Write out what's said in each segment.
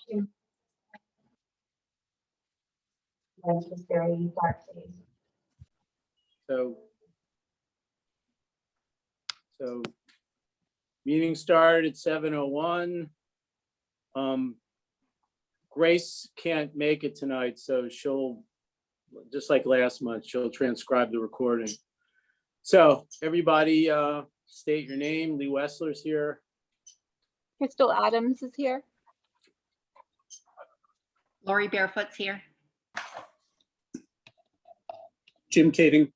It's just very dark days. So meeting started at 7:01. Grace can't make it tonight, so she'll, just like last month, she'll transcribe the recording. So everybody, state your name. Lee Wessler's here. Crystal Adams is here. Lori Barefoot's here. Jim Kading.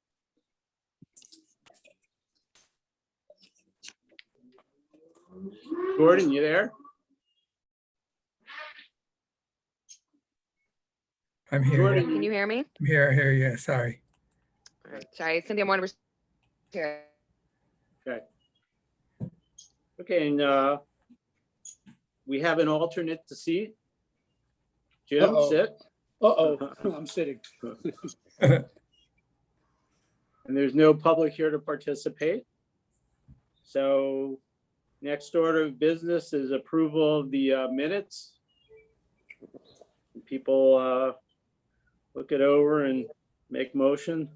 Gordon, you there? I'm here. Gordon, Can you hear me? I'm here. Yeah, sorry. All right, sorry, Cynthia Moore here. Okay, and we have an alternate to seat. Jim, Uh-oh. sit. Uh-oh, I'm sitting. And there's no public here to participate. So next order of business is approval of the minutes. People look it over and make motion.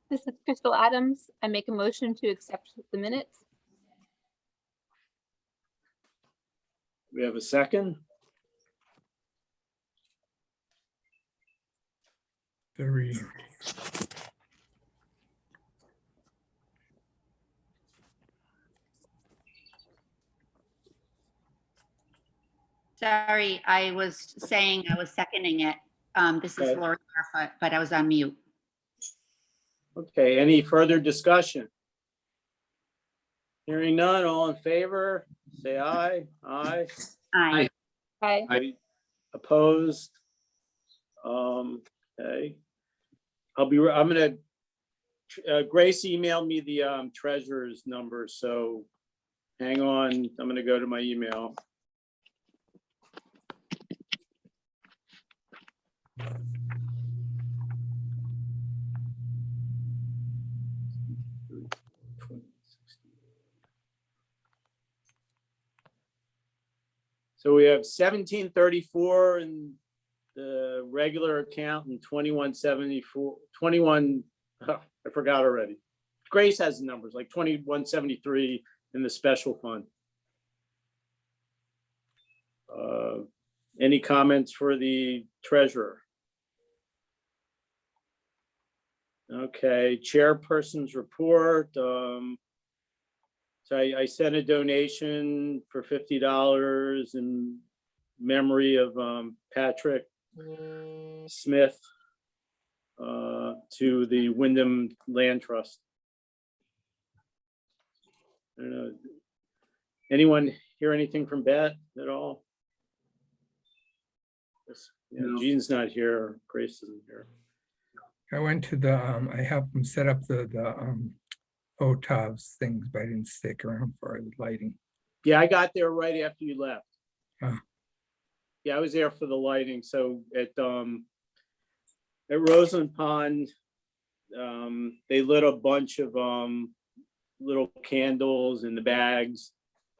This is Crystal Adams. I make a motion to accept the minutes. We have a second. Three. Sorry, I was saying I was seconding it. This is Okay. Lori Barefoot, but I was on mute. Okay, any further discussion? Hearing none, all in favor, say aye. Aye. Aye. Hi. Aye. Opposed? Okay. I'm gonna, Grace emailed me the treasurer's number, so hang on, I'm gonna go to my email. So we have 1734 in the regular account and 2174, 21, I forgot already. Grace has the numbers, like 2173 in the special fund. Any comments for the treasurer? Okay, chairperson's report. So I sent a donation for $50 in memory of Patrick Smith to the Wyndham Land Trust. I don't know. Anyone hear anything from Beth at all? Yes, yeah, No. Jean's not here. Grace isn't here. I went to the, I helped them set up the OTAVs things, but I didn't stick around for the lighting. Yeah, I got there right after you left. Ah. Yeah, I was there for the lighting. So at Roseland Pond, they lit a bunch of little candles in the bags,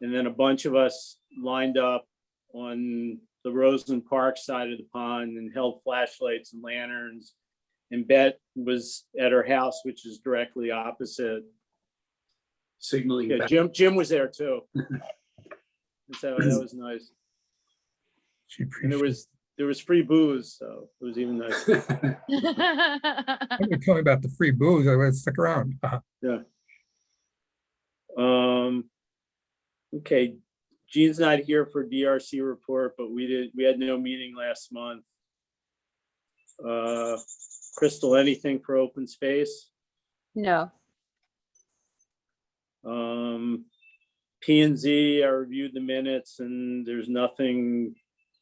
and then a bunch of us lined up on the Roseland Park side of the pond and held flashlights and lanterns. And Bet was at her house, which is directly opposite. Signaling Yeah, back. Jim was there too. So that was nice. She And appreciated. there was free booze, so it was even nice. Somebody told me about the free booze. I would have stuck around. Yeah. Okay, Jean's not here for DRC report, but we had no meeting last month. Crystal, anything for open space? No. P and Z, I reviewed the minutes and there's nothing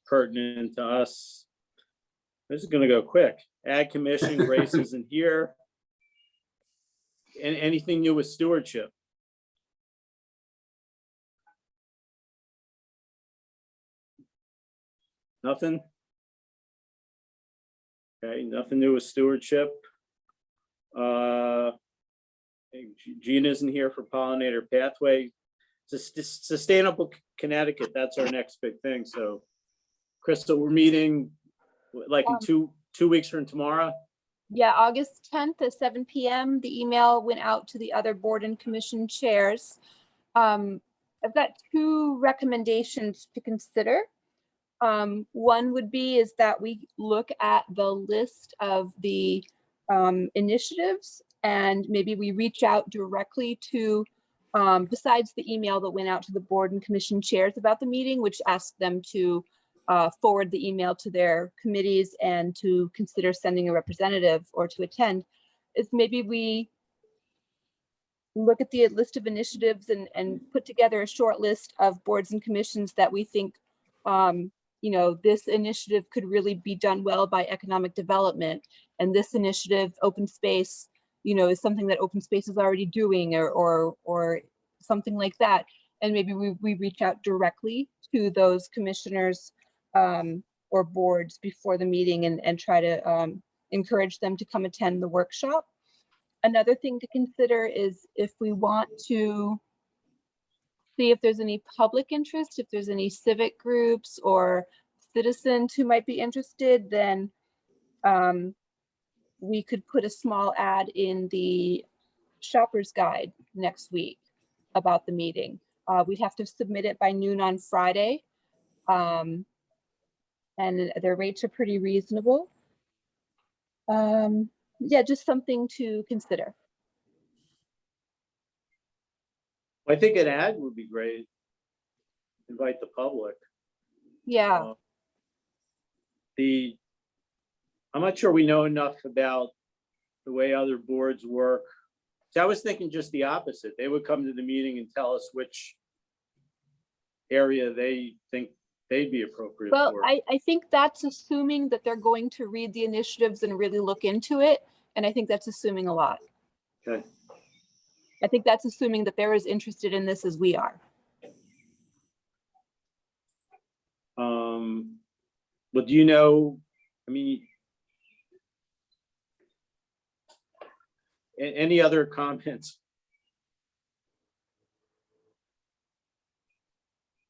pertinent to us. This is gonna go quick. Ag Commission, Grace isn't here. And anything new with stewardship? Nothing? Okay, nothing new with stewardship. Gina isn't here for pollinator pathway. Sustainable Connecticut, that's our next big thing. So Crystal, we're meeting like in two weeks from tomorrow. Yeah, August 10th at 7 PM. The email went out to the other board and commission chairs. I've got two recommendations to consider. One would be is that we look at the list of the initiatives and maybe we reach out directly to, besides the email that went out to the board and commission chairs about the meeting, which asked them to forward the email to their committees and to consider sending a representative or to attend, is maybe we look at the list of initiatives and put together a short list of boards and commissions that we think, you know, this initiative could really be done well by economic development. And this initiative, open space, you know, is something that open space is already doing or something like that. And maybe we reach out directly to those commissioners or boards before the meeting and try to encourage them to come attend the workshop. Another thing to consider is if we want to see if there's any public interest, if there's any civic groups or citizens who might be interested, then we could put a small ad in the shopper's guide next week about the meeting. We'd have to submit it by noon on Friday. And their rates are pretty reasonable. Yeah, just something to consider. I think an ad would be great. Invite the public. Yeah, I'm not sure we know enough about the way other boards work. So I was thinking just the opposite. They would come to the meeting and tell us which area they think they'd be appropriate well, for. I think that's assuming that they're going to read the initiatives and really look into it. And I think that's assuming a lot. Okay. I think that's assuming that they're as interested in this as we are. But do you know, I mean, any other comments?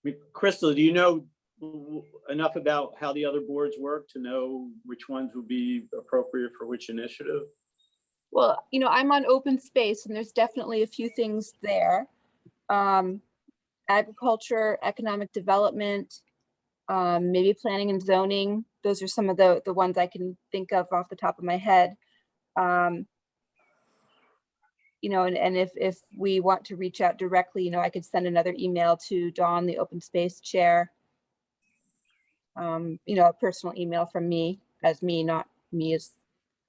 I mean, Crystal, do you know enough about how the other boards work to know which ones would be appropriate for which initiative? Well, you know, I'm on open space and there's definitely a few things there. Agriculture, economic development, maybe planning and zoning. Those are some of the ones I can think of off the top of my head. You know, and if we want to reach out directly, you know, I could send another email to Dawn, the open space chair. You know, a personal email from me as me, not me as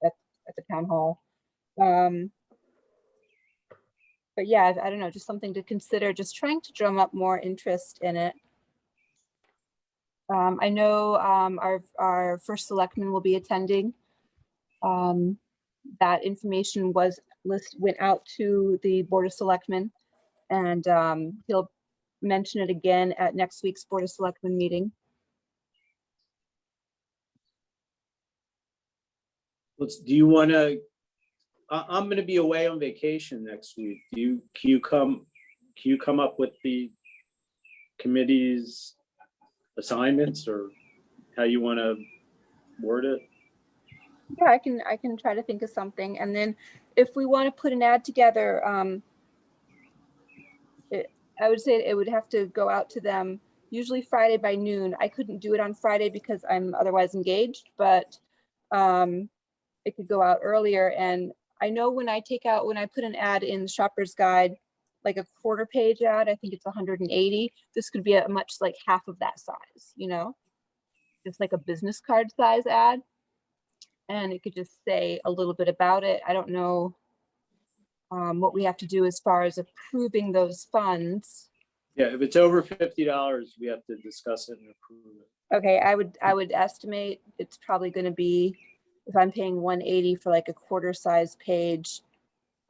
at the town hall. But yeah, I don't know, just something to consider, just trying to drum up more interest in it. I know our first selectman will be attending. That information went out to the Board of Selectmen, and he'll mention it again at next week's Board of Selectmen meeting. Do you want to, I'm going to be away on vacation next week. Can you come up with the committee's assignments or how you want to word it? Yeah, I can try to think of something, and then if we want to put an ad together, I would say it would have to go out to them usually Friday by noon. I couldn't do it on Friday because I'm otherwise engaged, but it could go out earlier. And I know when I put an ad in the shopper's guide, like a quarter page ad, I think it's 180. This could be a much like half of that size, you know, just like a business card size ad. And it could just say a little bit about it. I don't know what we have to do as far as approving those funds. Yeah, if it's over $50, we have to discuss it and approve it. Okay, I would estimate it's probably going to be, if I'm paying 180 for like a quarter size page,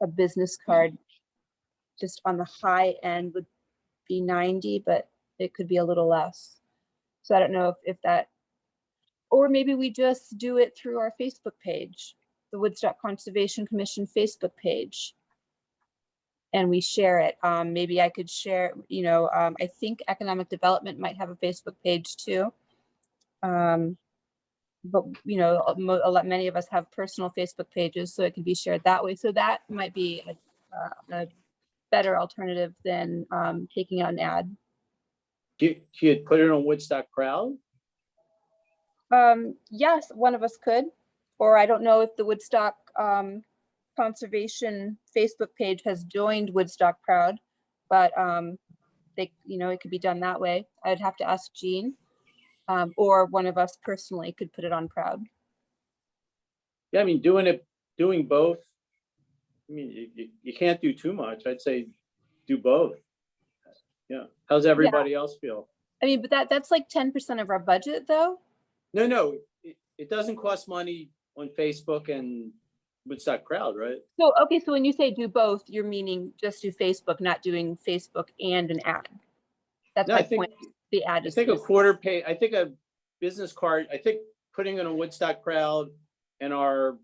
a business card, just on the high end would be 90, but it could be a little less. So I don't know if that Or maybe we just do it through our Facebook page, the Woodstock Conservation Commission Facebook page. And we share it. Maybe I could share, I think Economic Development might have a Facebook page too. But many of us have personal Facebook pages, so it can be shared that way. So that might be a better alternative than taking out an ad. You put it on Woodstock Crowd? Yes, one of us could, or I don't know if the Woodstock Conservation Facebook page has joined Woodstock Proud, but it could be done that way. I'd have to ask Jean, or one of us personally could put it on Proud. Yeah, I mean, doing both. I mean, you can't do too much. I'd say do both. Yeah. How's everybody else feel? I mean, but that's like 10% of our budget though. No, it doesn't cost money on Facebook and Woodstock Crowd, right? So, okay, so when you say do both, you're meaning just do Facebook, not doing Facebook and an ad. That's No, my I think, point. The ad I is. think a quarter pay, I think a business card, I think putting in a Woodstock Crowd and our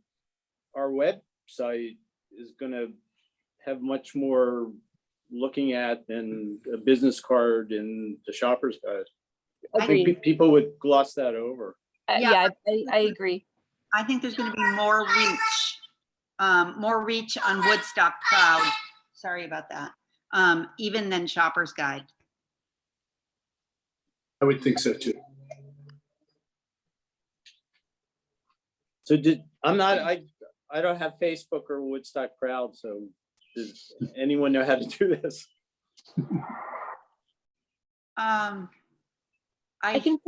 website is gonna have much more looking at than a business card in the Shopper's Guide. I Agreed. think people would gloss that over. Yeah, I agree. I think there's going to be more reach on Woodstock Proud. Sorry about that. Even than Shopper's Guide. I would think so too. So I don't have Facebook or Woodstock Crowd, so does anyone know how to do this? I can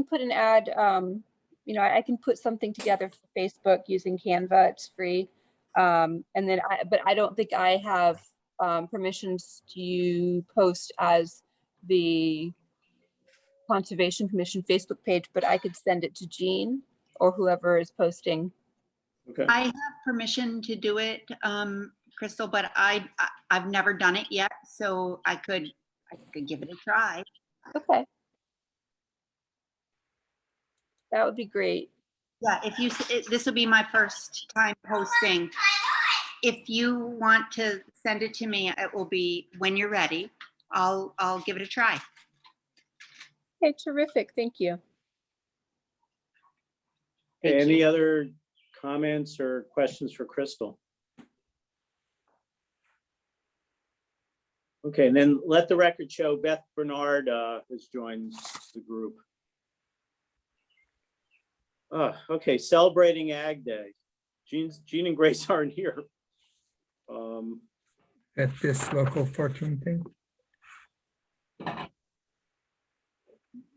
put an ad, I can put something together for Facebook using Canva. It's free. But I don't think I have permissions to post as the Conservation Commission Facebook page, but I could send it to Jean or whoever is posting. Okay. I have permission to do it, Crystal, but I've never done it yet, so I could give it a try. Okay. That would be great. Yeah, this will be my first time posting. If you want to send it to me, it will be when you're ready. I'll give it a try. Okay, terrific. Thank you. Okay, Thank any you. other comments or questions for Crystal? Okay, and then let the record show Beth Bernard has joined the group. Okay, celebrating Ag Day. Jean and Grace aren't here. At this local fortune thing.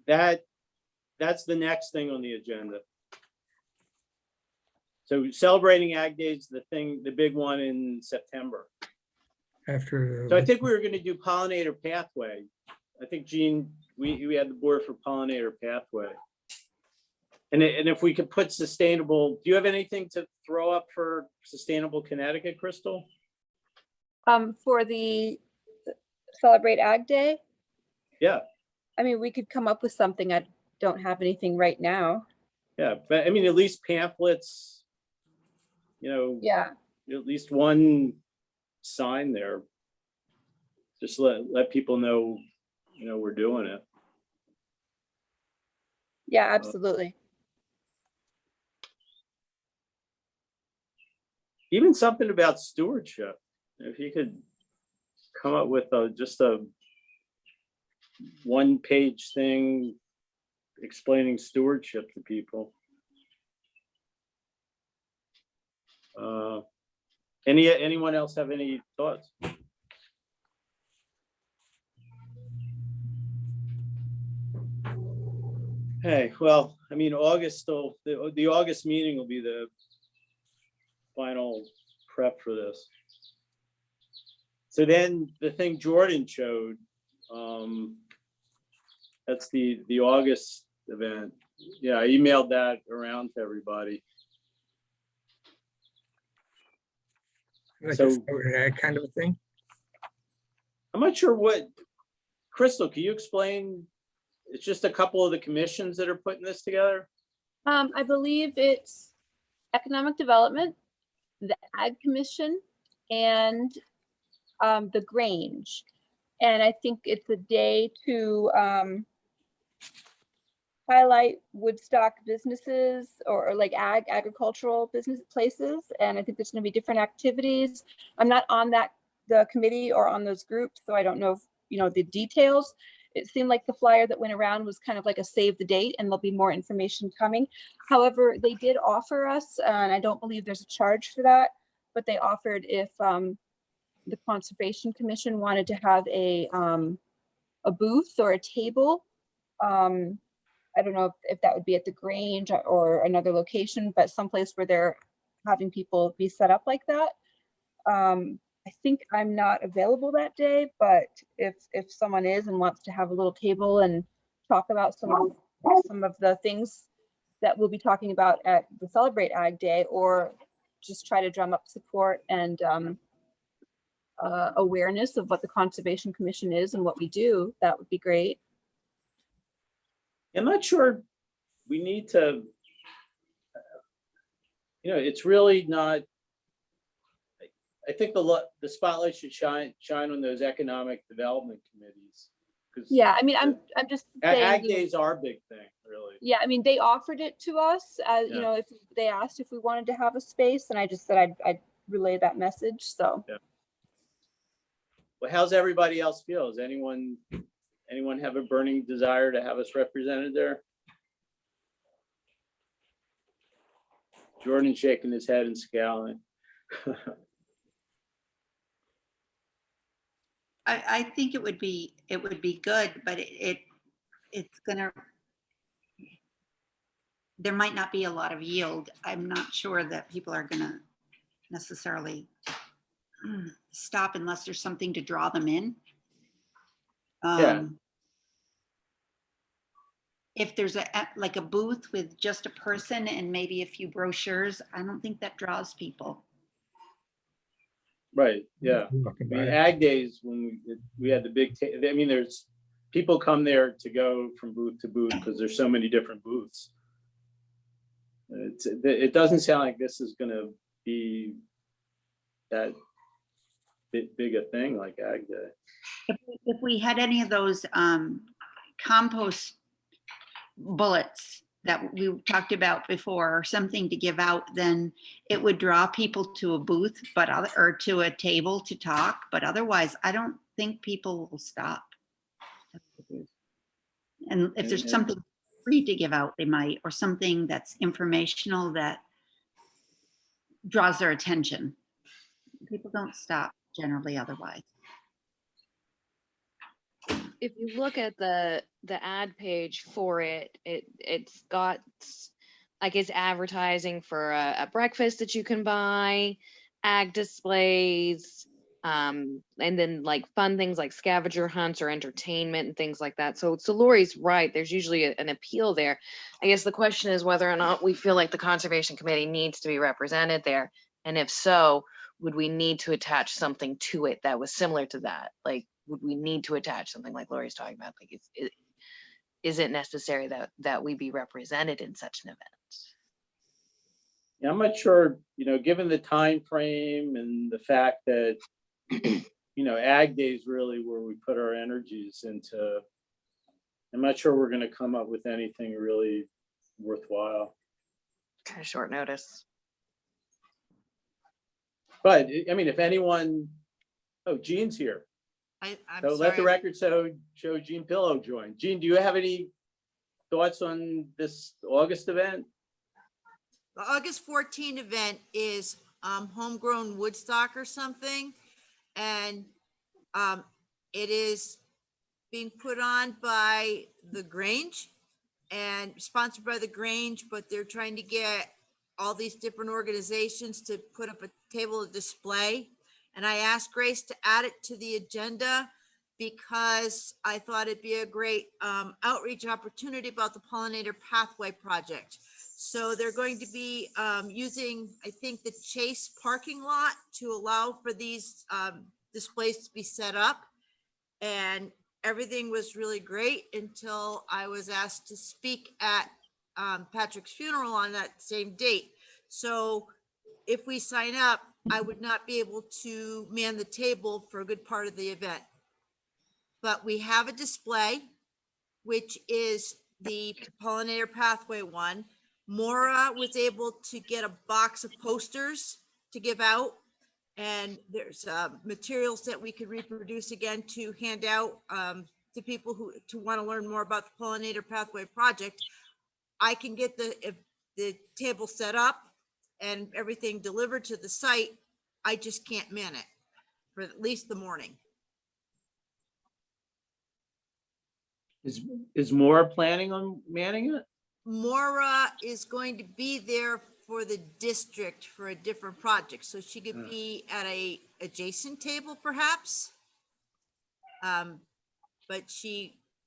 That's the next thing on the agenda. So celebrating Ag Day is the big one in September. After. So I think we were going to do pollinator pathway. I think Jean, we had the board for pollinator pathway. And if we could put sustainable, do you have anything to throw up for Sustainable Connecticut, Crystal? For the Celebrate Ag Day, Yeah, I mean, we could come up with something. I don't have anything right now. yeah, but I mean, at least pamphlets, Yeah. at least one sign there. Just let people know, we're doing it. Yeah, absolutely. Even something about stewardship. If you could come up with just a one-page thing explaining stewardship to people. Anyone else have any thoughts? Hey, well, I mean, August still, the August meeting will be the final prep for this. So then the thing Jordan showed, that's the August event. Yeah, I emailed that around to everybody. Like So- a celebrate ag kind of a thing. I'm not sure what, Crystal, can you explain it's just a couple of the commissions that are putting this together? I believe it's Economic Development, the Ag Commission, and the Grange. And I think it's a day to highlight Woodstock businesses or like agricultural business places. And I think there's going to be different activities. I'm not on the committee or on those groups, so I don't know if, the details. It seemed like the flyer that went around was kind of like a save the date, and there'll be more information coming. However, they did offer us, and I don't believe there's a charge for that, but they offered if the Conservation Commission wanted to have a booth or a table. I don't know if that would be at the Grange or another location, but someplace where they're having people be set up like that. I think I'm not available that day, but if someone is and wants to have a little table and talk about some of the things that we'll be talking about at the Celebrate Ag Day, or just try to drum up support and awareness of what the Conservation Commission is and what we do, that would be great. I'm not sure we need to, it's really not, I think the spotlight should shine on those economic development committees. 'Cause Yeah, I mean, I'm just saying. Ag Days are a big thing, really. Yeah, I mean, they offered it to us, Yeah. if they asked if we wanted to have a space, and I just said I'd relay that message, so. Well, how's everybody else feel? Does anyone have a burning desire to have us represented there? Jordan shaking his head and scowling. I think it would be good, but it's gonna, there might not be a lot of yield. I'm not sure that people are gonna necessarily stop unless there's something to draw them in. Yeah. If there's like a booth with just a person and maybe a few brochures, I don't think that draws people. Right, yeah. Walking I mean, by. Ag Days, when we had the big, there's people come there to go from booth to booth because there's so many different booths. It doesn't sound like this is gonna be that big a thing like Ag Day. If we had any of those compost bullets that we talked about before, or something to give out, then it would draw people to a booth, or to a table to talk. But otherwise, I don't think people will stop. And if there's something free to give out, they might, or something that's informational that draws their attention. People don't stop generally otherwise. If you look at the ad page for it, it's got like it's advertising for a breakfast that you can buy, ag displays, and then like fun things like scavenger hunts or entertainment and things like that. So Lori's right. There's usually an appeal there. I guess the question is whether or not we feel like the Conservation Committee needs to be represented there, and if so, would we need to attach something to it that was similar to that? Like, would we need to attach something like Lori's talking about? Like, is it necessary that we be represented in such an event? Yeah, I'm not sure, given the time frame and the fact that, Ag Day is really where we put our energies into. I'm not sure we're gonna come up with anything really worthwhile. Kind of short notice. But, if anyone, Jean's here. I'm So sorry. let the record show Jean Pillow joined. Jean, do you have any thoughts on this August event? The August 14 event is homegrown Woodstock or something. And it is being put on by the Grange and sponsored by the Grange, but they're trying to get all these different organizations to put up a table of display. And I asked Grace to add it to the agenda because I thought it'd be a great outreach opportunity about the Pollinator Pathway Project. So they're going to be using, I think, the Chase parking lot to allow for these displays to be set up. And everything was really great until I was asked to speak at Patrick's funeral on that same date. So if we sign up, I would not be able to man the table for a good part of the event. But we have a display, which is the pollinator pathway one. Maura was able to get a box of posters to give out. And there's materials that we could reproduce again to hand out to people who want to learn more about the pollinator pathway project. I can get the table set up and everything delivered to the site. I just can't man it for at least the morning. Is Maura planning on manning it? Maura is going to be there for the district for a different project, so she could be at a adjacent table perhaps. But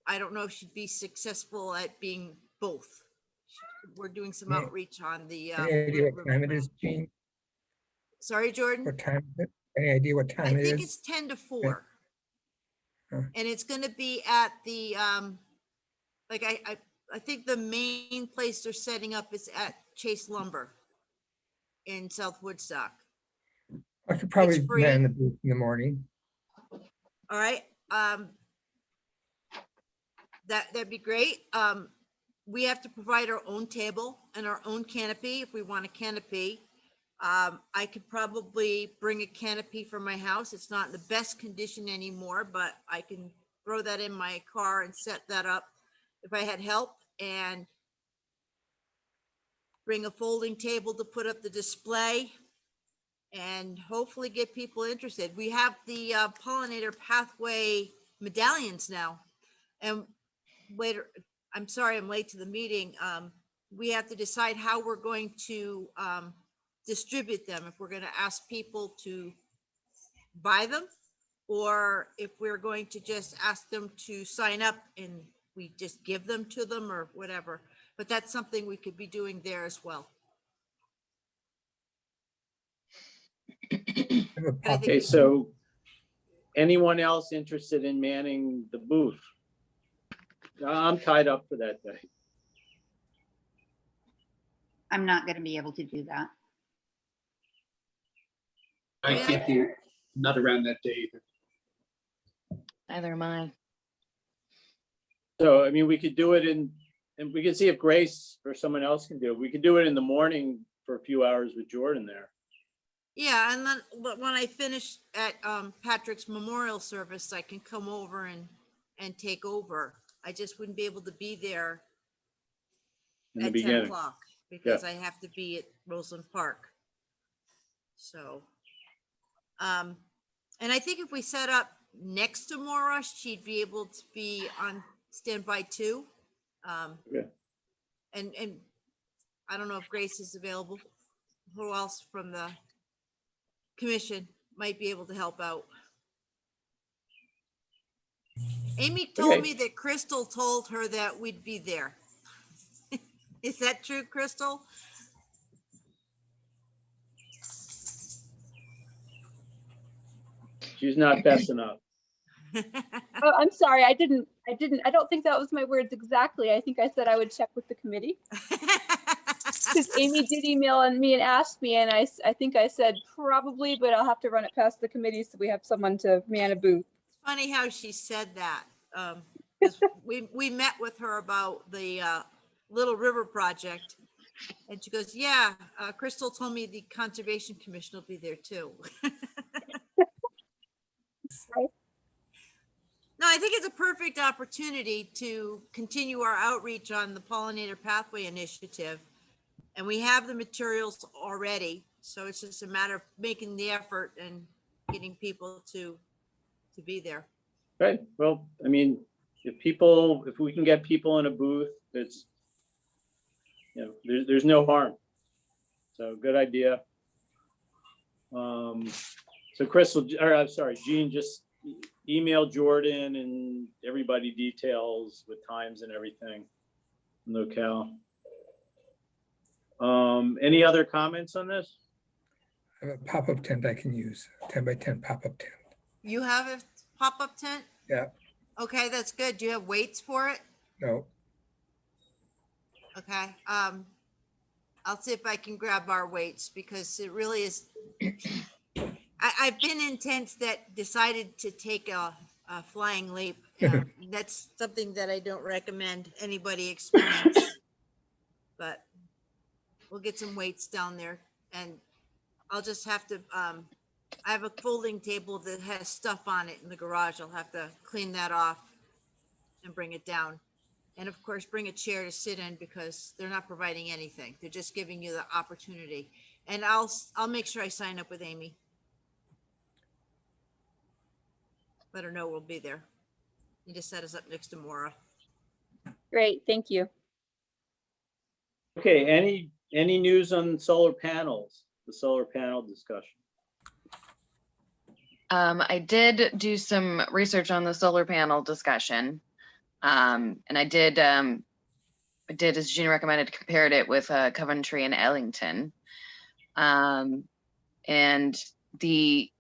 I don't know if she'd be successful at being both. We're doing some Yeah. outreach on the. Any idea what time it is, Jean? Sorry, Jordan? What time is it? Any idea what I time it think is? it's 10 to 4. Huh. And it's gonna be at the, like, I think the main place they're setting up is at Chase Lumber in South Woodstock. I could probably free. man the booth in the morning. All right, that'd be great. We have to provide our own table and our own canopy if we want a canopy. I could probably bring a canopy from my house. It's not in the best condition anymore, but I can throw that in my car and set that up if I had help, and bring a folding table to put up the display and hopefully get people interested. We have the pollinator pathway medallions now. And later, I'm sorry, I'm late to the meeting. We have to decide how we're going to distribute them. If we're going to ask people to buy them, or if we're going to just ask them to sign up and we just give them to them or whatever. But that's something we could be doing there as well. I have a I pop- think- Okay, so anyone else interested in manning the booth? I'm tied up for that day. I'm not going to be able to do that. I can't be, not around that day either. Neither am I. So, I mean, we could do it and we could see if Grace or someone else can do it. We could do it in the morning for a few hours with Jordan there. Yeah, and then, but when I finish at Patrick's memorial service, I can come over and take over. I just wouldn't be able to be there In the at 10 beginning. o'clock because I have to be at Roseland Park. So, and I think if we set up next to Maura, she'd be able to be on standby too. Okay. And I don't know if Grace is available. Who else from the commission might be able to help out? Amy told Okay. me that Crystal told her that we'd be there. Is that true, Crystal? She's not fessing up. Oh, I'm sorry. I don't think that was my words exactly. I think I said I would check with the committee. Because Amy did email me and ask me, and I think I said probably, but I'll have to run it past the committee so we have someone to man a booth. Funny how she said that. 'Cause we met with her about the Little River project. And she goes, yeah, Crystal told me the Conservation Commission will be there too. Right. No, I think it's a perfect opportunity to continue our outreach on the Pollinator Pathway Initiative. And we have the materials already, so it's just a matter of making the effort and getting people to be there. Right, well, I mean, if we can get people in a booth, it's, there's no harm. So good idea. So Crystal, or I'm sorry, Jean, just email Jordan and everybody details with times and everything. Locale. Any other comments on this? I have a pop-up tent I can use, 10 by 10 pop-up tent. You have a pop-up tent? Yeah. Okay, that's good. Do you have weights for it? No, Okay, I'll see if I can grab our weights because it really is. I've been in tents that decided to take a flying leap. That's something that I don't recommend anybody experience. But we'll get some weights down there and I'll just have to, I have a folding table that has stuff on it in the garage. I'll have to clean that off and bring it down. And of course, bring a chair to sit in because they're not providing anything. They're just giving you the opportunity. And I'll make sure I sign up with Amy. Let her know we'll be there. You just set us up next to Maura. Great, thank you. Okay, any news on solar panels, the solar panel discussion? I did do some research on the solar panel discussion. And I did, as Gina recommended, compared it with Coventry and Ellington. And the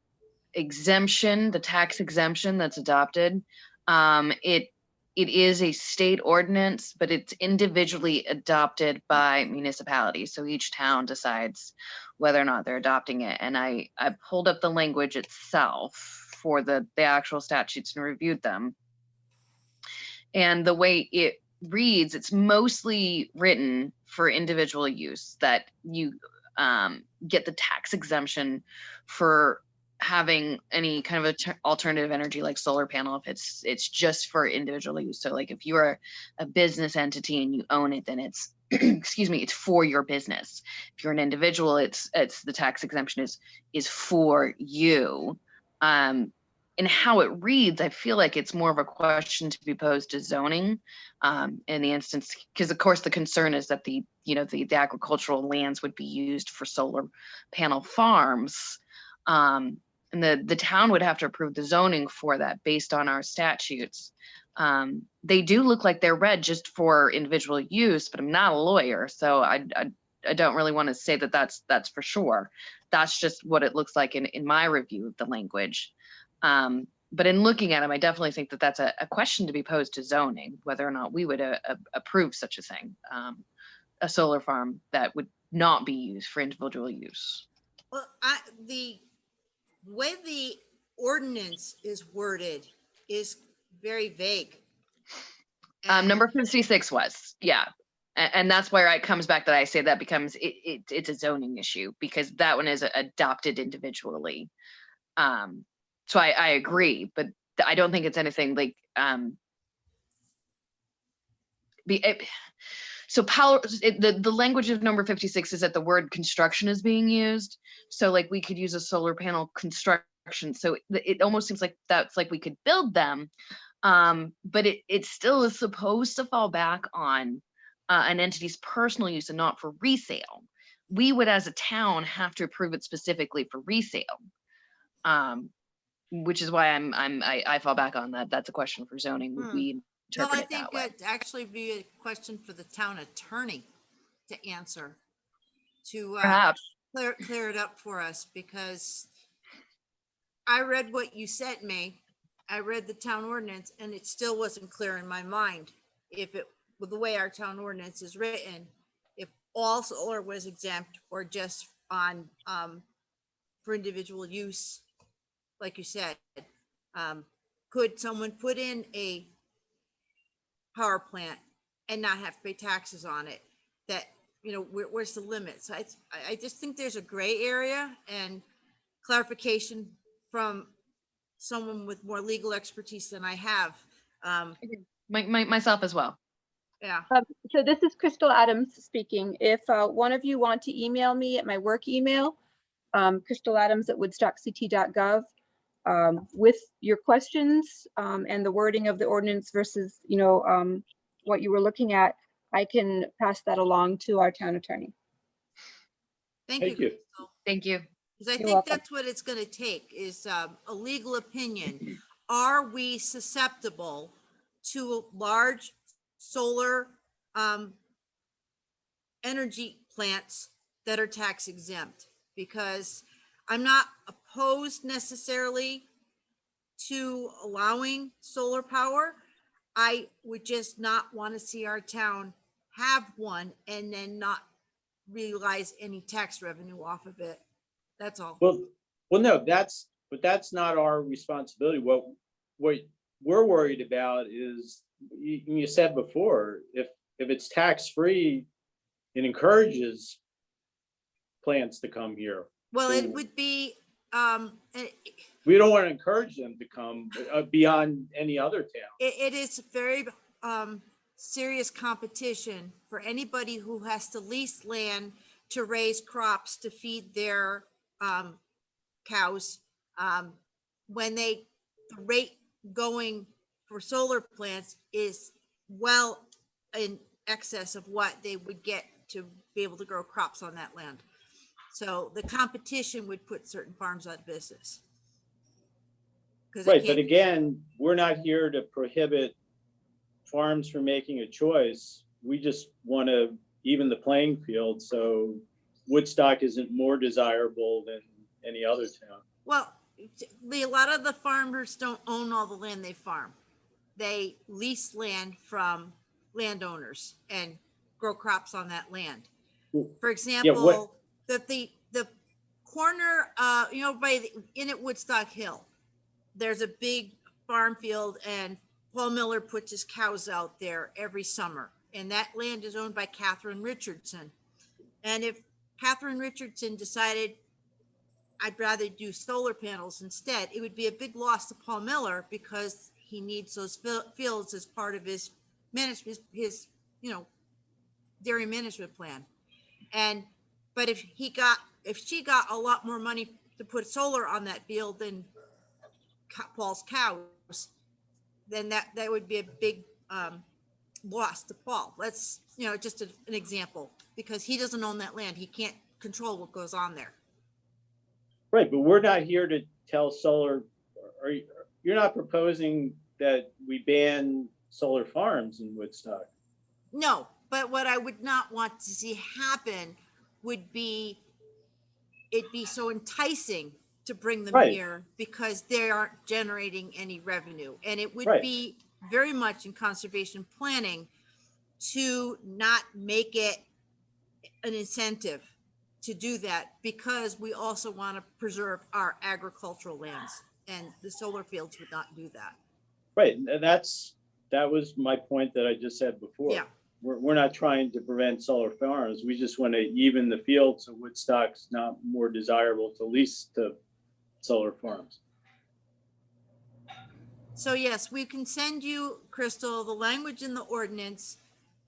exemption, the tax exemption that's adopted, it is a state ordinance, but it's individually adopted by municipalities. So each town decides whether or not they're adopting it. And I pulled up the language itself for the actual statutes and reviewed them. And the way it reads, it's mostly written for individual use, that you get the tax exemption for having any kind of alternative energy like solar panel if it's just for individual use. So like if you're a business entity and you own it, then it's excuse me, it's for your business. If you're an individual, it's the tax exemption is for you. And how it reads, I feel like it's more of a question to be posed to zoning in the instance, because of course the concern is that the agricultural lands would be used for solar panel farms. And the town would have to approve the zoning for that based on our statutes. They do look like they're read just for individual use, but I'm not a lawyer, so I don't really want to say that that's for sure. That's just what it looks like in my review of the language. But in looking at them, I definitely think that that's a question to be posed to zoning, whether or not we would approve such a thing, a solar farm that would not be used for individual use. Well, the way the ordinance is worded is very vague. Number 56 was, yeah. And that's where it comes back that I say that becomes, it's a zoning issue because that one is adopted individually. So I agree, but I don't think it's anything like, so power, the language of number 56 is that the word construction is being used. So like we could use a solar panel construction. So it almost seems like that's like we could build them, but it still is supposed to fall back on an entity's personal use and not for resale. We would, as a town, have to approve it specifically for resale, which is why I fall back on that. That's a question for zoning. Would we Well, interpret I it think that way? it'd actually be a question for the town attorney to answer, to Perhaps. clear it up for us, because I read what you sent me. I read the town ordinance and it still wasn't clear in my mind if it, with the way our town ordinance is written, if all solar was exempt or just on, for individual use, like you said. Could someone put in a power plant and not have to pay taxes on it? That, where's the limit? So I just think there's a gray area, and clarification from someone with more legal expertise than I have. Myself as well. Yeah. So this is Crystal Adams speaking. If one of you want to email me at my work email, crystal.adams@woodstockct.gov, with your questions and the wording of the ordinance versus, what you were looking at, I can pass that along to our town attorney. Thank Thank you. you. Crystal. Thank you. Because I You're think welcome. that's what it's going to take is a legal opinion. Are we susceptible to large solar energy plants that are tax exempt? Because I'm not opposed necessarily to allowing solar power. I would just not want to see our town have one and then not realize any tax revenue off of it. That's all. Well, no, but that's not our responsibility. What we're worried about is, you said before, if it's tax-free, it encourages plants to come here. Well, So it would be, we don't want to encourage them to come beyond any other town. it is very serious competition for anybody who has to lease land to raise crops to feed their cows. When the rate going for solar plants is well in excess of what they would get to be able to grow crops on that land. So the competition would put certain farms out of business. 'Cause they Right, but can't- again, we're not here to prohibit farms from making a choice. We just want to even the playing field, so Woodstock isn't more desirable than any other town. Well, a lot of the farmers don't own all the land they farm. They lease land from landowners and grow crops on that land. For example, the corner, in at Woodstock Hill, there's a big farm field and Paul Miller puts his cows out there every summer. And that land is owned by Catherine Richardson. And if Catherine Richardson decided, I'd rather do solar panels instead, it would be a big loss to Paul Miller because he needs those fields as part of his management, his dairy management plan. But if she got a lot more money to put solar on that field than Paul's cows, then that would be a big loss to Paul. That's, just an example, because he doesn't own that land. He can't control what goes on there. Right, but we're not here to tell solar, or you're not proposing that we ban solar farms in Woodstock. No, but what I would not want to see happen would be, it'd be so enticing to bring them Right. here because they aren't generating any revenue. And it would Right. be very much in conservation planning to not make it an incentive to do that, because we also want to preserve our agricultural lands, and the solar fields would not do that. Right, and that was my point that I just said before. Yeah. We're not trying to prevent solar farms. We just want to even the field so Woodstock's not more desirable to lease to solar farms. So yes, we can send you, Crystal, the language in the ordinance,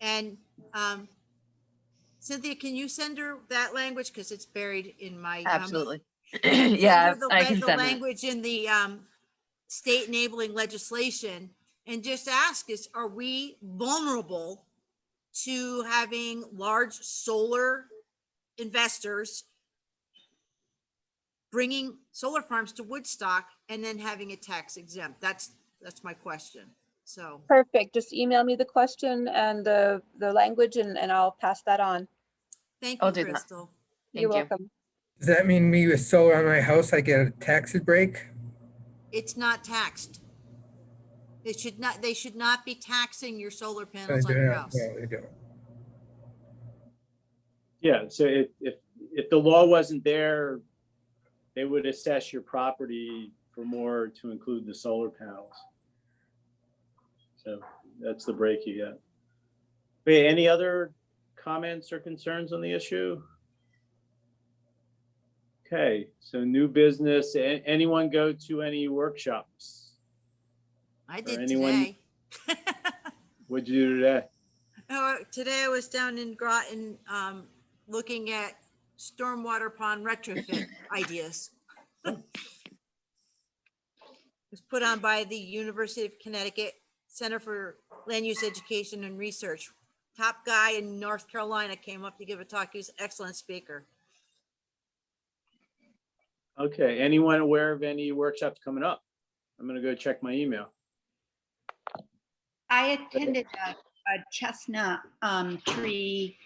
and Cynthia, can you send her that language? Because it's buried in my memo. Absolutely. Send Yeah, her the I can the send it. language in the state enabling legislation, and just ask is, are we vulnerable to having large solar investors bringing solar farms to Woodstock and then having it tax exempt? That's my question. So, Perfect. Just email me the question and the language and I'll pass that on. thank I'll you, do that. Crystal. You're Thank you. welcome. Does that mean me with solar on my house, I get a tax break? It's not taxed. They should not be taxing your solar I panels on your don't- house. No, they don't. Yeah, so if the law wasn't there, they would assess your property for more to include the solar panels. So that's the break you get. Wait, any other comments or concerns on the issue? Okay, so new business. Anyone go to any workshops? I did anyone- today. What'd you do today? Today I was down in Groton, looking at stormwater pond retrofit ideas. It was put on by the University of Connecticut Center for Land Use Education and Research. Top guy in North Carolina came up to give a talk. He's an excellent speaker. Okay, anyone aware of any workshops coming up? I'm gonna go check my email. I attended a chestnut tree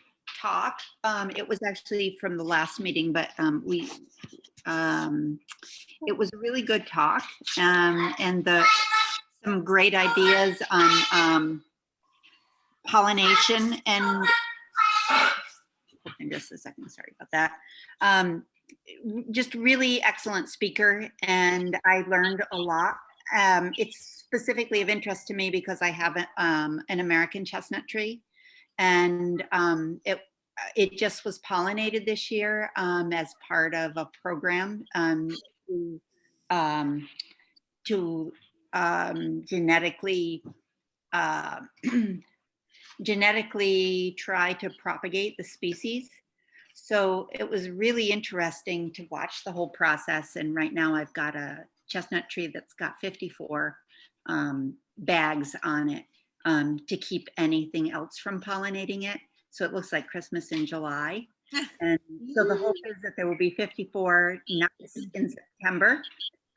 talk. It was actually from the last meeting, but we It was a really good talk, and some great ideas on pollination and just a second, sorry about that. Just really excellent speaker, and I learned a lot. It's specifically of interest to me because I have an American chestnut tree, and it just was pollinated this year as part of a program to genetically genetically try to propagate the species. So it was really interesting to watch the whole process. And right now I've got a chestnut tree that's got 54 bags on it to keep anything else from pollinating it. So it looks like Christmas in July. And so the hope is that there will be 54 nuts in September.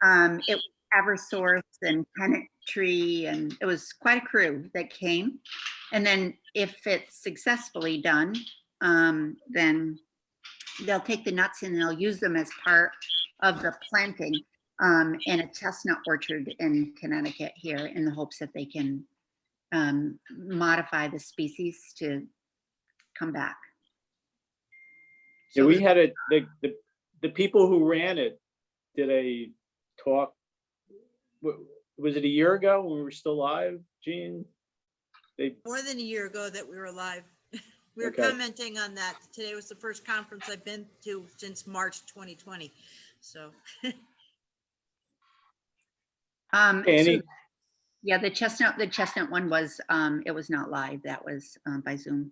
It was Eversource and Pennant Tree, and it was quite a crew that came. And then if it's successfully done, then they'll take the nuts and they'll use them as part of the planting in a chestnut orchard in Connecticut here, in the hopes that they can modify the species to come back. Yeah, So we had the people who ran it did a talk. Was it a year ago when we were still live, Gene? More than a year ago that we were live. We were Okay. commenting on that. Today was the first conference I've been to since March 2020. So Any, yeah, the chestnut one was it was not live. That was by Zoom.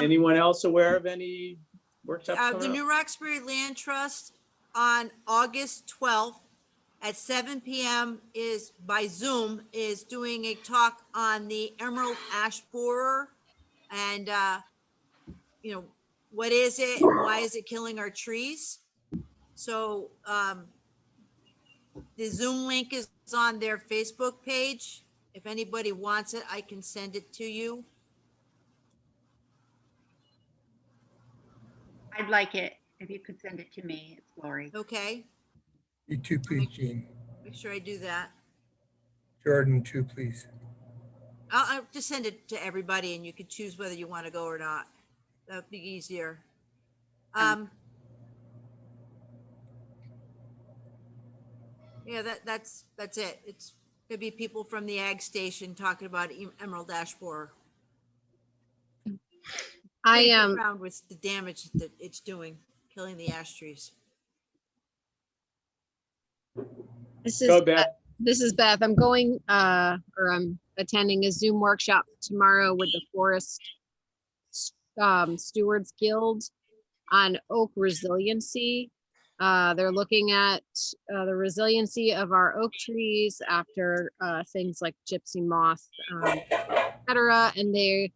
anyone else aware of any workshops the coming up? New Roxbury Land Trust on August 12th at 7 p.m. is by Zoom is doing a talk on the emerald ash borer and what is it and why is it killing our trees? So the Zoom link is on their Facebook page. If anybody wants it, I can send it to you. I'd like it if you could send it to me. It's Lori. Okay, You too, please, Jean. make sure I do that. Jordan too, please. I'll just send it to everybody and you can choose whether you want to go or not. That'd be easier. Yeah, that's it. It's gonna be people from the ag station talking about emerald ash borer. Around with the damage that it's doing, killing the ash trees. This Go, is Beth. this is Beth. I'm going or I'm attending a Zoom workshop tomorrow with the Forest Stewards Guild on oak resiliency. They're looking at the resiliency of our oak trees after things like gypsy moth, et cetera. And they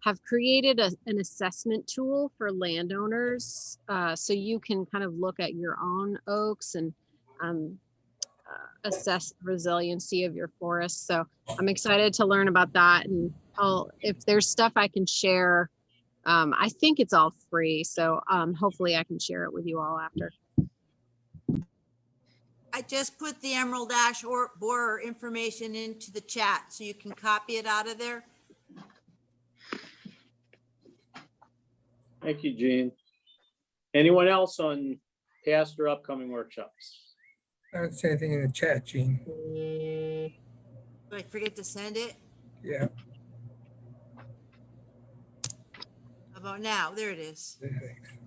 have created an assessment tool for landowners. So you can kind of look at your own oaks and assess the resiliency of your forest. So I'm excited to learn about that. And if there's stuff I can share, I think it's all free. So hopefully I can share it with you all after. I just put the emerald ash or borer information into the chat so you can copy it out of there. Thank you, Gene. Anyone else on past or upcoming workshops? I don't see anything in the chat, Jean. Did I forget to send it? Yeah. How about now? There it is. Thanks.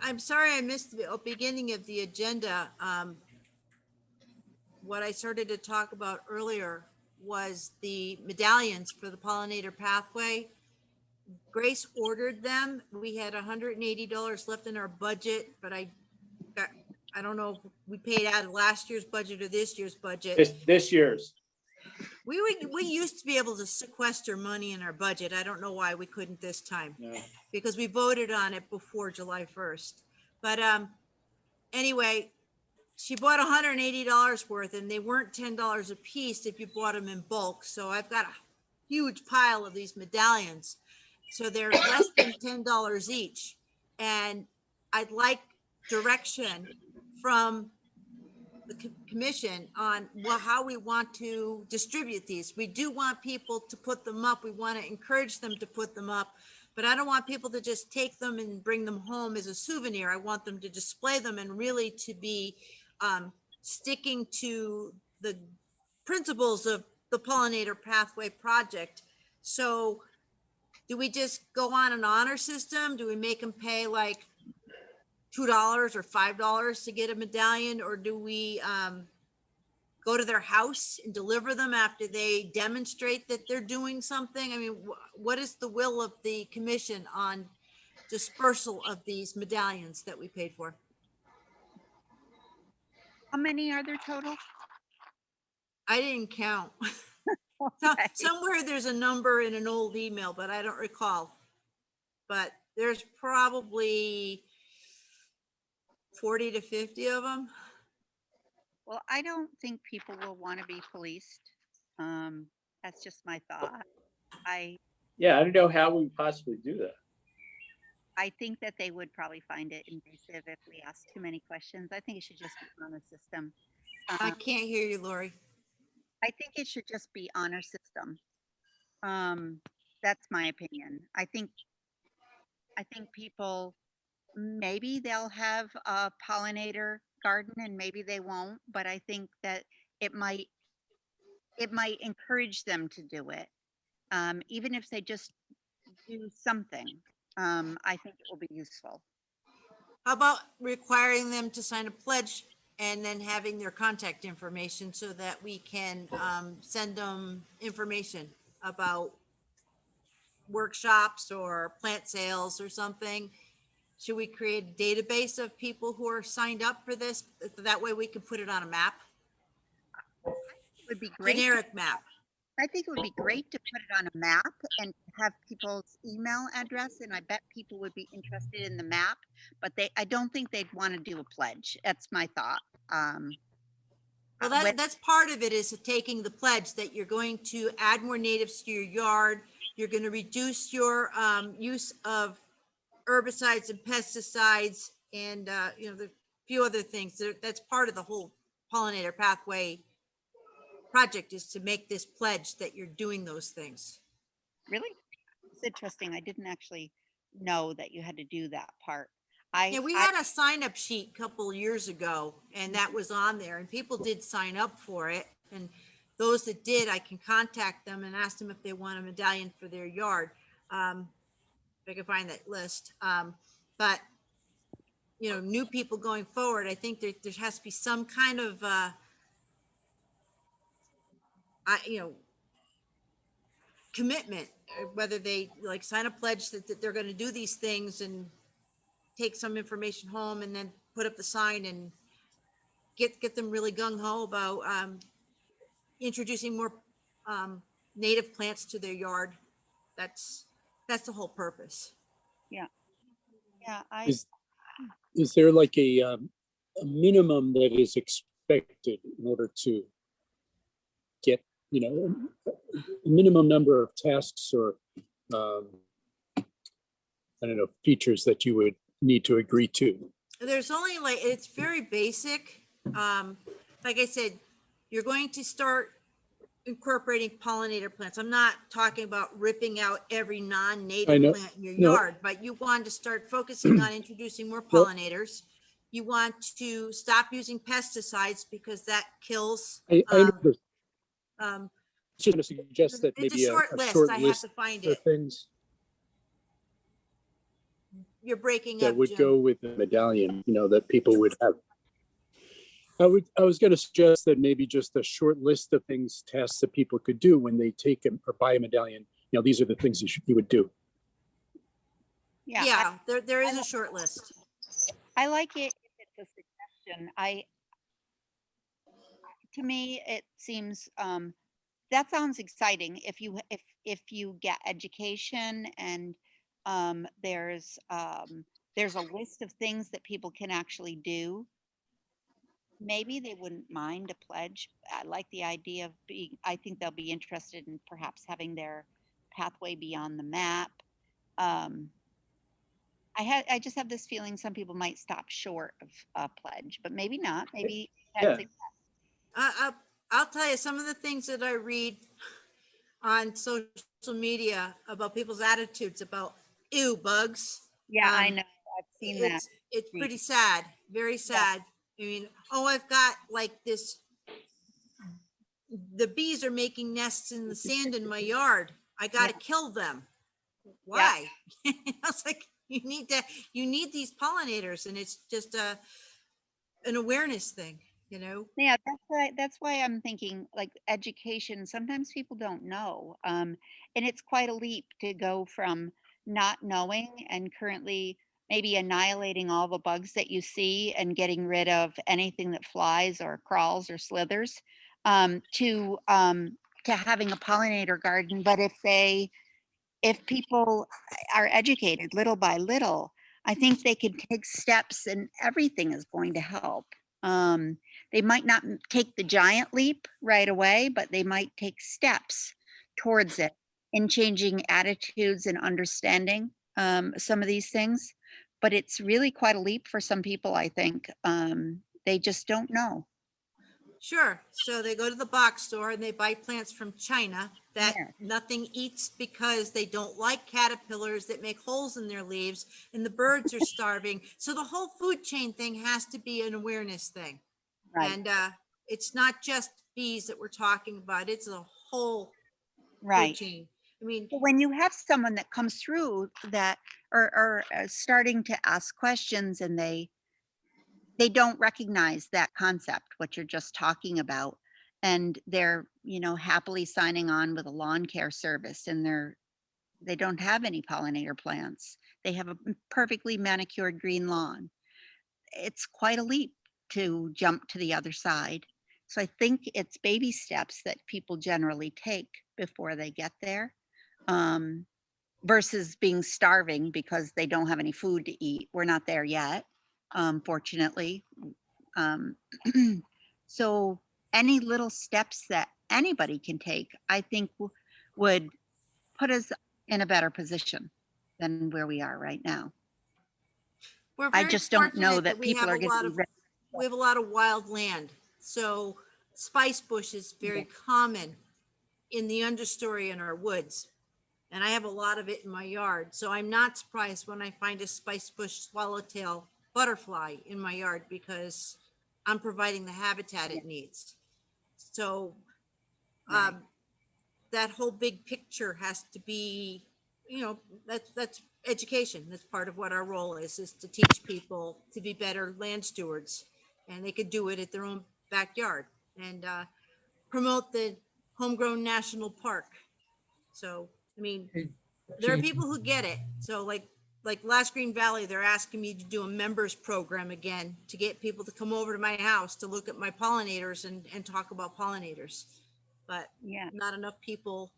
I'm sorry I missed the beginning of the agenda. What I started to talk about earlier was the medallions for the pollinator pathway. Grace ordered them. We had $180 left in our budget, but I don't know if we paid out of last year's budget or this year's budget. This year's. We used to be able to sequester money in our budget. I don't know why we couldn't this time. Yeah. Because we voted on it before July 1st. But anyway, she bought $180 worth and they weren't $10 a piece if you bought them in bulk. So I've got huge pile of these medallions. So they're less than $10 each. And I'd like direction from the commission on how we want to distribute these. We do want people to put them up. We want to encourage them to put them up, but I don't want people to just take them and bring them home as a souvenir. I want them to display them and really to be sticking to the principles of the Pollinator Pathway Project. So do we just go on an honor system? Do we make them pay like $2 or $5 to get a medallion? Or do we go to their house and deliver them after they demonstrate that they're doing something? I mean, what is the will of the commission on dispersal of these medallions that we paid for? How many are there total? I didn't count. Okay. Somewhere there's a number in an old email, but I don't recall. But there's probably 40 to 50 of them. Well, I don't think people will want to be policed. That's just my thought. Yeah, I don't know how we possibly do that. I think that they would probably find it invasive if we ask too many questions. I think it should just be honor system. I can't hear you, Lori. I think it should just be honor system. That's my opinion. I think people, maybe they'll have a pollinator garden and maybe they won't, but I think that it might encourage them to do it. Even if they just do something, I think it will be useful. How about requiring them to sign a pledge and then having their contact information so that we can send them information about workshops or plant sales or something? Should we create a database of people who are signed up for this? That way we can put it on a map, It would be great. generic map. I think it would be great to put it on a map and have people's email address, and I bet people would be interested in the map, but I don't think they'd want to do a pledge. That's my thought. Well, when- that's part of it, is taking the pledge that you're going to add more natives to your yard. You're going to reduce your use of herbicides and pesticides and, you know, the few other things. That's part of the whole Pollinator Pathway project, is to make this pledge that you're doing those things. Really? It's interesting. I didn't actually know that you had to do that part. Yeah, we had a sign up sheet a couple years ago and that was on there and people did sign up for it. And those that did, I can contact them and ask them if they want a medallion for their yard. If I can find that list. But, you know, new people going forward, I think there has to be some kind of, you know, commitment, whether they like sign a pledge that they're going to do these things and take some information home and then put up the sign and get them really gung-ho about introducing more native plants to their yard. That's the whole purpose. Yeah, Is there like a minimum that is expected in order to get, you know, a minimum number of tasks or, I don't know, features that you would need to agree to? There's only like, it's very basic. Like I said, you're going to start incorporating pollinator plants. I'm not talking about ripping out every I non-native know. plant in your No. yard, but you want to start focusing on introducing more pollinators. You want to stop using pesticides because that kills. I know there's Um, just going to suggest that It's a maybe a short short list. I have list to find of it. things You're breaking that up, would Jim. go with the medallion, you know, that people would have. I was going to suggest that maybe just a short list of things, tasks that people could do when they take or buy a medallion. You know, these are the things you would do. Yeah, there is a short list. I like it if it's a suggestion. To me, it seems, that sounds exciting. If you get education and there's a list of things that people can actually do. maybe they wouldn't mind a pledge. I like the idea of being, I think they'll be interested in perhaps having their pathway be on the map. I just have this feeling some people might stop short of a pledge, but maybe not. Maybe that's Yeah. I'll tell you, some of the things that I read on social media about people's attitudes about, ew, bugs. yeah, I Um, know. I've seen that. It's pretty sad, very sad. I mean, oh, I've got like this, the bees are making nests in the sand in my yard. I gotta kill them. Why? I was like, you need these pollinators, and it's just an awareness thing, you know? Yeah, that's why I'm thinking like education. Sometimes people don't know. And it's quite a leap to go from not knowing and currently maybe annihilating all the bugs that you see and getting rid of anything that flies or crawls or slithers, to having a pollinator garden. But if people are educated little by little, I think they can take steps and everything is going to help. They might not take the giant leap right away, but they might take steps towards it in changing attitudes and understanding some of these things. But it's really quite a leap for some people, I think. They just don't know. Sure. So they go to the box store and they buy plants from China that Yeah. nothing eats because they don't like caterpillars that make holes in their leaves, and the birds are starving. So the whole food chain thing has to be an awareness thing. Right. And it's not just bees that we're talking about, it's a whole food Right. chain. I mean, But when you have someone that comes through that are starting to ask questions and they don't recognize that concept, what you're just talking about, and they're, happily signing on with a lawn care service, and they don't have any pollinator plants. They have a perfectly manicured green lawn. It's quite a leap to jump to the other side. So I think it's baby steps that people generally take before they get there, versus being starving because they don't have any food to eat. We're not there yet, fortunately. Um, so any little steps that anybody can take, I think would put us in a better position than where we are right now. we're I very just don't know fortunate that we people have are a going lot to of be ready. we have a lot of wild land. So spice bush is very common in the understory in our woods. And I have a lot of it in my yard. So I'm not surprised when I find a spice bush swallowtail butterfly in my yard, because I'm providing the habitat it needs. So Right. that whole big picture has to be, that's education. That's part of what our role is to teach people to be better land stewards, and they could do it at their own backyard, and promote the homegrown national park. So, I mean, Hey, there are Jean, people who get it. So like Last Green Valley, they're asking me to do a members program again to get people to come over to my house to look at my pollinators and talk about pollinators. But Yeah. not enough people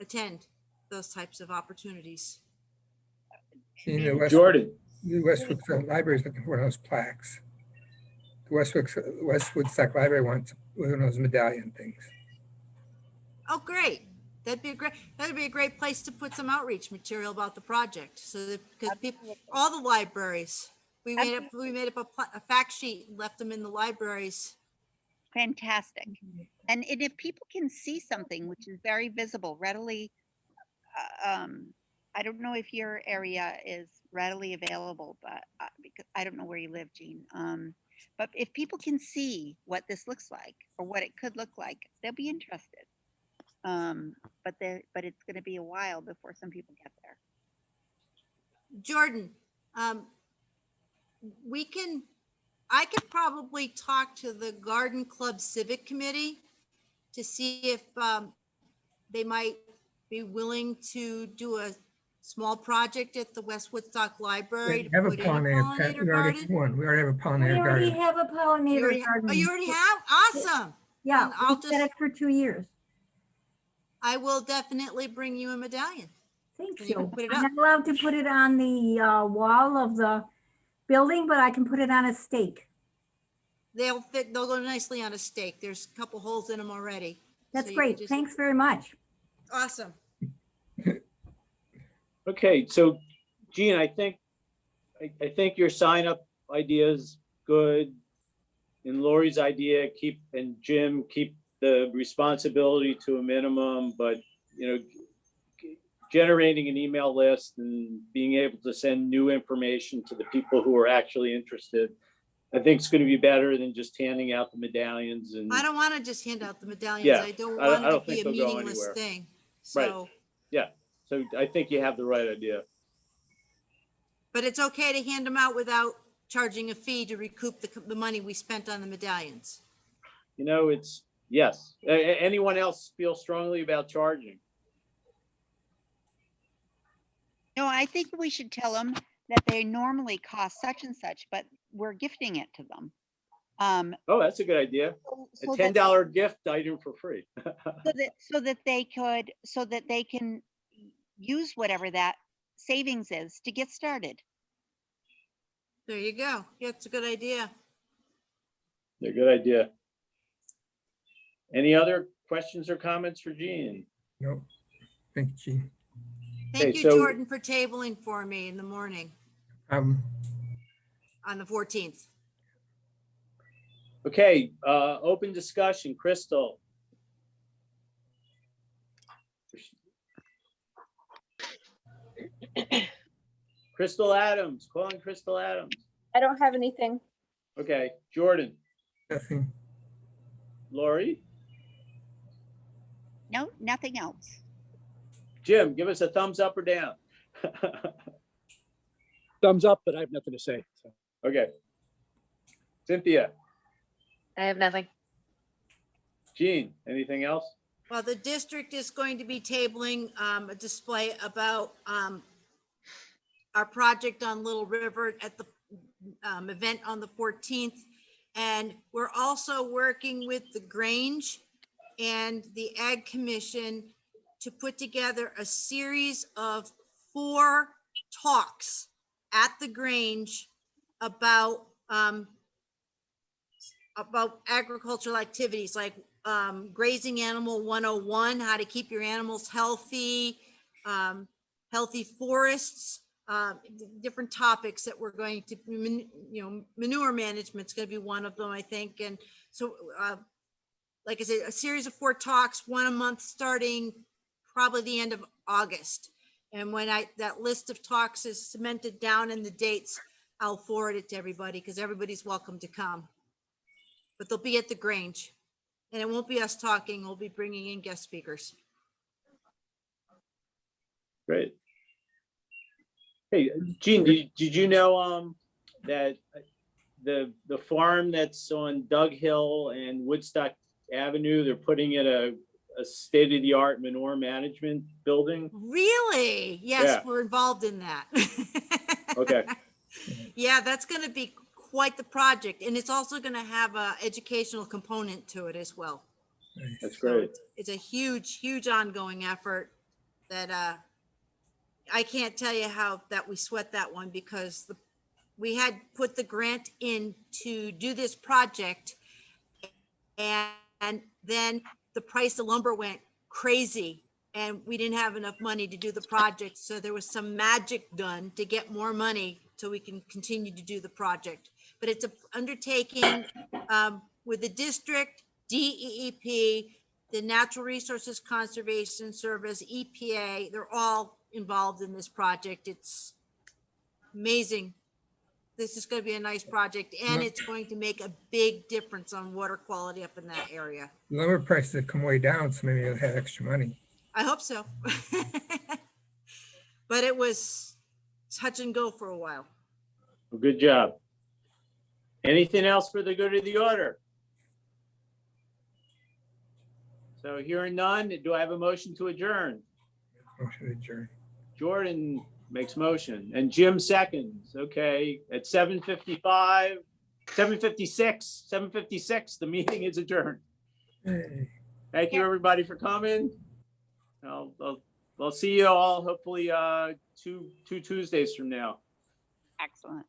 attend those types of opportunities. Jean, the Jordan, Westwood Library is looking for one of those plaques. The Westwood Stock Library wants one of those medallion things. Oh, great. That'd be a great place to put some outreach material about the project. So that, because people, all the libraries, we made up a fact sheet and left them in the libraries. Fantastic. And if people can see something which is very visible, readily, I don't know if your area is readily available, but because I don't know where you live, Jean. But if people can see what this looks like or what it could look like, they'll be interested. But it's going to be a while before some people get there. Jordan, I could probably talk to the Garden Club Civic Committee to see if they might be willing to do a small project at the West Woodstock Library to We have a put in a pollinator. We already have garden. one. We already have a We pollinator already garden. have a Oh, pollinator garden. you already have? Awesome. Yeah, Then I'll we've had just, it for 2 years. I will definitely bring you a medallion. Thank And you can you. put it I'm up. not allowed to put it on the wall of the building, but I can put it on a stake. they'll fit, they'll go nicely on a steak. There's a couple holes in them already. That's So you can great. just- Thanks very much. Awesome. Okay, so Gene, I think your sign up idea is good. And Lori's idea, and Jim, keep the responsibility to a minimum, but, generating an email list and being able to send new information to the people who are actually interested, I think it's going to be better than just handing out the medallions and. I don't want to just hand out the medallions. Yeah, I don't I want it to don't be think a they'll go meaningless anywhere. thing. Right. So, So I think you have the right idea. but it's okay to hand them out without charging a fee to recoup the money we spent on the medallions. It's, yes. Anyone else feel strongly about charging? No, I think we should tell them that they normally cost such and such, but we're gifting it to them. Oh, that's a good idea. A So that- $10 gift item for free. so that they can use whatever that savings is to get started. There you go. Yeah, it's a good idea. A good idea. Any other questions or comments for Gene? Nope. Thank you, Gene. Thank Okay, you, so- Jordan, for tabling for me in the morning Um, on the 14th. Okay, open discussion, Crystal. Crystal Adams, calling Crystal Adams. I don't have anything. Okay, Jordan, nothing. Lori, No, nothing else. Jim, give us a thumbs up or down. Thumbs up, but I have nothing to say. So. Okay. Cynthia, I have nothing. Gene, anything else? Well, the district is going to be tabling a display about our project on Little River at the event on the 14th. And we're also working with the Grange and the Ag Commission to put together a series of 4 talks at the Grange about agricultural activities like grazing animal 101, how to keep your animals healthy, healthy forests, different topics that we're going to, manure management's going to be one of them, I think. And so, like I said, a series of 4 talks, 1 a month, starting probably the end of August. And when that list of talks is cemented down in the dates, I'll forward it to everybody because everybody's welcome to come. But they'll be at the Grange. And it won't be us talking, we'll be bringing in guest speakers. Great. Hey, Gene, did you know that the farm that's on Doug Hill and Woodstock Avenue, they're putting in a state-of-the-art manure management building? Really? Yes, Yeah. we're involved in that. Okay. Yeah, that's going to be quite the project. And it's also going to have a educational component to it as well. Nice. That's So great. it's a huge, huge ongoing effort that I can't tell you how that we sweat that one because we had put the grant in to do this project and then the price of lumber went crazy and we didn't have enough money to do the project. So there was some magic done to get more money so we can continue to do the project. But it's an undertaking with the district, DEEP, the Natural Resources Conservation Service, EPA, they're all involved in this project. It's amazing. This is going to be a nice project and it's going to make a big difference on water quality up in that area. Lumber prices have come way down, so maybe they'll have extra money. I hope so. But it was touch and go for a while. Well, good job. Anything else for the good of the order? So hearing none, do I have a motion to adjourn? Motion adjourned. Jordan makes motion and Jim seconds. Okay, at 7:56, the meeting is adjourned. Hey. Thank you, everybody, for coming. I'll see you all hopefully 2 Tuesdays from now. Excellent.